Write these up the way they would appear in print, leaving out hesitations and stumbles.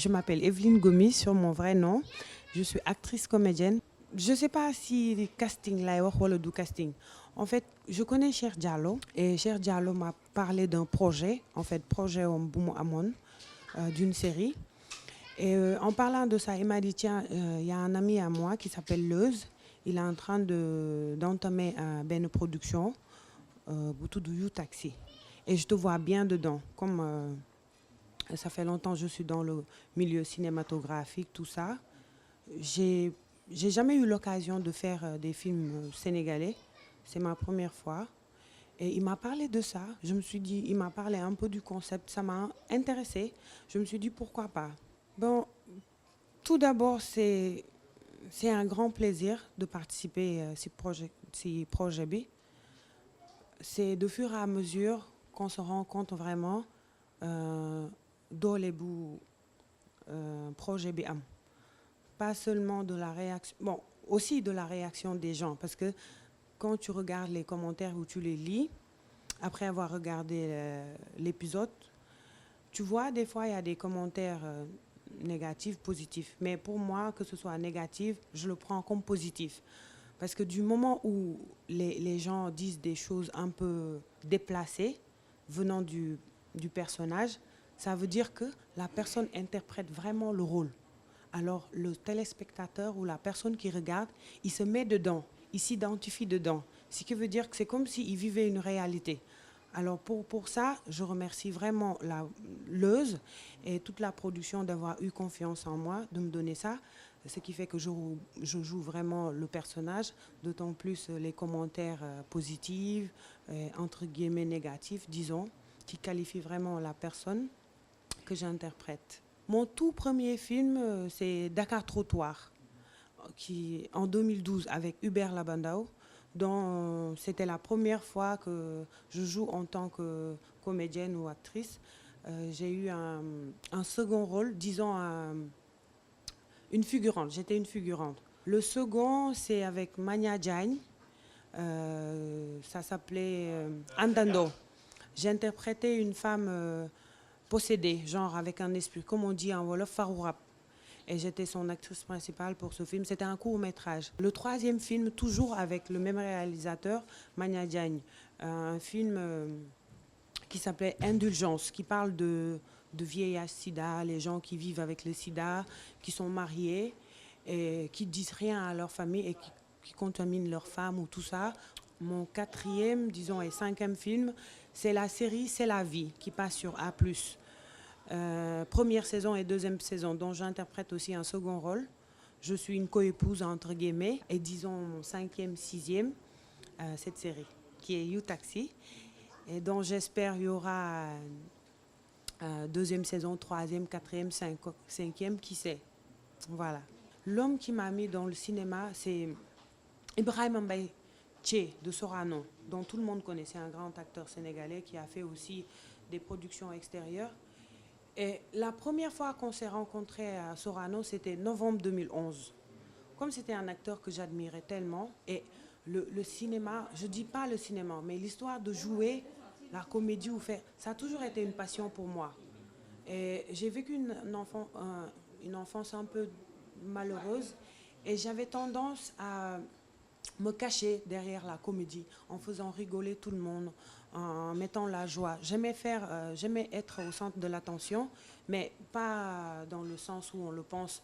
Je m'appelle Evelyne Gomis sur mon vrai nom. Je suis actrice comédienne. Je ne sais pas si casting là ou le casting. En fait, je connais Cher Diallo et Cher Diallo m'a parlé d'un projet, en fait, projet Boumou Amon, d'une série. Et en parlant de ça, il m'a dit tiens, il y a un ami à moi qui s'appelle Leuze. Il est en train d'entamer une production, Boutou You Taxi. Et je te vois bien dedans. Comme ça fait longtemps que je suis dans le milieu cinématographique, tout ça. J'ai jamais eu l'occasion de faire des films sénégalais. C'est ma première fois. Et il m'a parlé de ça. Je me suis dit, il m'a parlé un peu du concept. Ça m'a intéressé. Je me suis dit, pourquoi pas. Bon, tout d'abord, c'est un grand plaisir de participer à ces projets B. C'est de fur et à mesure qu'on se rend compte vraiment dans les bouts projet B. Pas seulement de la réaction, bon, aussi de la réaction des gens, parce que quand tu regardes les commentaires ou tu les lis, après avoir regardé l'épisode, tu vois, des fois, il y a des commentaires négatifs, positifs. Mais pour moi, que ce soit négatif, je le prends comme positif. Parce que du moment où les gens disent des choses un peu déplacées, venant du personnage, ça veut dire que la personne interprète vraiment le rôle. Alors le téléspectateur ou la personne qui regarde, il se met dedans, il s'identifie dedans. Ce qui veut dire que c'est comme s'il vivait une réalité. Alors pour ça, je remercie vraiment la Leuze et toute la production d'avoir eu confiance en moi, de me donner ça. Ce qui fait que je joue vraiment le personnage, d'autant plus les commentaires positifs, entre guillemets négatifs, disons, qui qualifient vraiment la personne que j'interprète. Mon tout premier film, c'est Dakar Trottoir, qui, en 2012, avec Hubert Labandao, dont c'était la première fois que je joue en tant que comédienne ou actrice. J'ai eu un second rôle, disons une figurante, j'étais une figurante. Le second, c'est avec Mania Diagne, ça s'appelait Andando. J'interprétais une femme possédée, genre avec un esprit, comme on dit en Wolof, Farourap. Et j'étais son actrice principale pour ce film. C'était un court-métrage. Le troisième film, toujours avec le même réalisateur, Mania Diagne, un film qui s'appelait Indulgence, qui parle de vieillage sida, les gens qui vivent avec le sida, qui sont mariés et qui disent rien à leur famille et qui contaminent leur femme ou tout ça. Mon quatrième, disons, et cinquième film, c'est la série C'est la vie, qui passe sur A+. Première saison et deuxième saison, dont j'interprète aussi un second rôle. Je suis une coépouse, entre guillemets, et disons mon cinquième, sixième, cette série, qui est You Taxi, et dont j'espère il y aura deuxième saison, troisième, quatrième, cinquième, qui sait. Voilà. L'homme qui m'a mis dans le cinéma, c'est Ibrahim Mbaye Tché de Sorano, dont tout le monde connaît. C'est un grand acteur sénégalais qui a fait aussi des productions extérieures. Et la première fois qu'on s'est rencontrés à Sorano, c'était novembre 2011. Comme c'était un acteur que j'admirais tellement, et le cinéma, je ne dis pas le cinéma, mais l'histoire de jouer la comédie ou faire, ça a toujours été une passion pour moi. Et j'ai vécu une enfance un peu malheureuse et j'avais tendance à me cacher derrière la comédie en faisant rigoler tout le monde, en mettant la joie. J'aimais être au centre de l'attention, mais pas dans le sens où on le pense,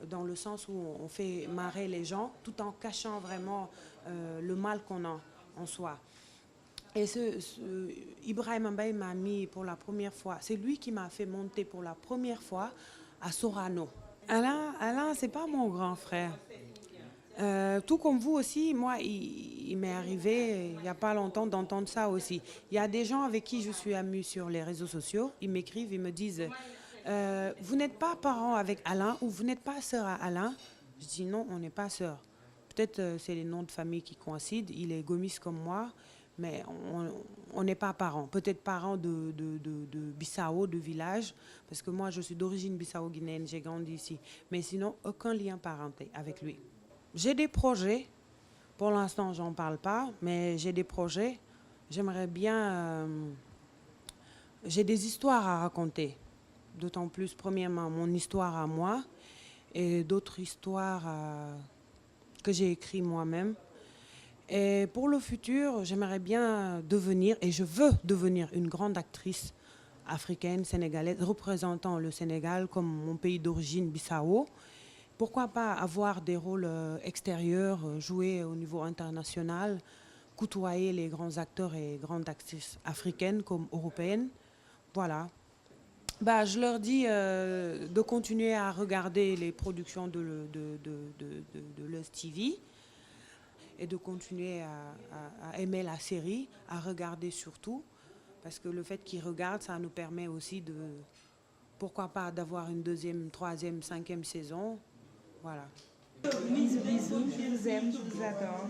dans le sens où on fait marrer les gens, tout en cachant vraiment le mal qu'on a en soi. Et Ibrahim Mbaye m'a mis pour la première fois, c'est lui qui m'a fait monter pour la première fois à Sorano. Alain, c'est pas mon grand frère. Tout comme vous aussi, moi, il m'est arrivé il n'y a pas longtemps d'entendre ça aussi. Il y a des gens avec qui je suis amie sur les réseaux sociaux, ils m'écrivent, ils me disent vous n'êtes pas parents avec Alain ou vous n'êtes pas sœur à Alain. Je dis non, on n'est pas sœur. Peut-être c'est les noms de famille qui coïncident, il est gomis comme moi, mais on n'est pas parents. Peut-être parents de Bissau, de village, parce que moi je suis d'origine bissau-guinéenne, j'ai grandi ici. Mais sinon, aucun lien parenté avec lui. J'ai des projets, pour l'instant j'en parle pas, mais j'ai des projets. J'aimerais bien... j'ai des histoires à raconter, D'autant plus, premièrement, mon histoire à moi et d'autres histoires que j'ai écrites moi-même. Et pour le futur, j'aimerais bien devenir, et je veux devenir une grande actrice africaine, sénégalaise, représentant le Sénégal comme mon pays d'origine, Bissau. Pourquoi pas avoir des rôles extérieurs, jouer au niveau international, côtoyer les grands acteurs et grandes actrices africaines comme européennes. Voilà. Bah, je leur dis de continuer à regarder les productions de Lust TV et de continuer à aimer la série, à regarder surtout, parce que le fait qu'ils regardent, ça nous permet aussi de, pourquoi pas, d'avoir une deuxième, troisième, cinquième saison. Voilà. Bisous, bisous, je vous aime, je vous adore.